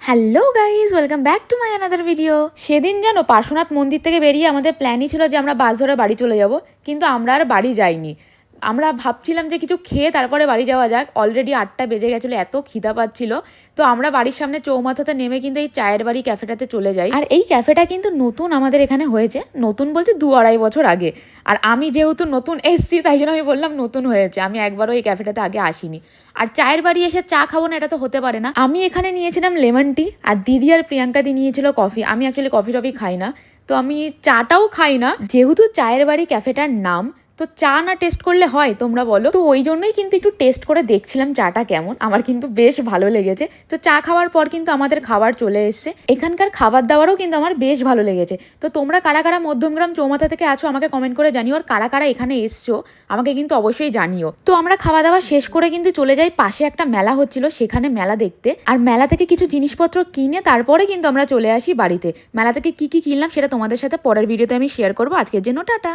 Hello guys, welcome back to my another video. সেদিন জানো পার্শ্বনাথ মন্দির থেকে বেরিয়ে আমাদের প্ল্যানই ছিল যে আমরা বাস ধরে বাড়ি চলে যাব, কিন্তু আমরা আর বাড়ি যাইনি। আমরা ভাবছিলাম যে কিছু খেয়ে তারপরে বাড়ি যাওয়া যাক। অলরেডি 8টা বেজে গেছিলো, এত খিদা পাচ্ছিল। তো আমরা বাড়ির সামনে চৌমাথাতে নেমে কিন্তু এই চায়ের বাড়ি ক্যাফেটাতে চলে যাই। আর এই ক্যাফেটা কিন্তু নতুন আমাদের এখানে হয়েছে, নতুন বলতে 2-2.5 বছর আগে। আর আমি যেহেতু নতুন এসছি তাই জন্য আমি বললাম নতুন হয়েছে, আমি একবারও এই ক্যাফেটাতে আগে আসিনি। আর চায়ের বাড়ি এসে চা খাবো না, এটা তো হতে পারে না। আমি এখানে নিয়েছিলাম লেমন টি, আর দিদি আর প্রিয়াঙ্কা দি নিয়েছিল কফি। আমি অ্যাকচুয়ালি কফি টফি খাই না, তো আমি চাটাও খাই না। যেহেতু চায়ের বাড়ি ক্যাফেটার নাম, তো চা না টেস্ট করলে হয় তোমরা বলো? তো ওই জন্যই কিন্তু একটু টেস্ট করে দেখছিলাম চাটা কেমন। আমার কিন্তু বেশ ভালো লেগেছে। তো চা খাওয়ার পর কিন্তু আমাদের খাবার চলে এসছে। এখানকার খাবার দাবারও কিন্তু আমার বেশ ভালো লেগেছে। তো তোমরা কারা কারা মধ্যমগ্রাম চৌমাথা থেকে আছো আমাকে কমেন্ট করে জানিও, আর কারা কারা এখানে এসছো আমাকে কিন্তু অবশ্যই জানিও। তো আমরা খাওয়া দাওয়া শেষ করে কিন্তু চলে যাই, পাশে একটা মেলা হচ্ছিল সেখানে মেলা দেখতে। আর মেলা থেকে কিছু জিনিসপত্র কিনে তারপরে কিন্তু আমরা চলে আসি বাড়িতে। মেলা থেকে কি কি কিনলাম সেটা তোমাদের সাথে পরের ভিডিওতে আমি শেয়ার করবো। আজকের জন্য টাটা।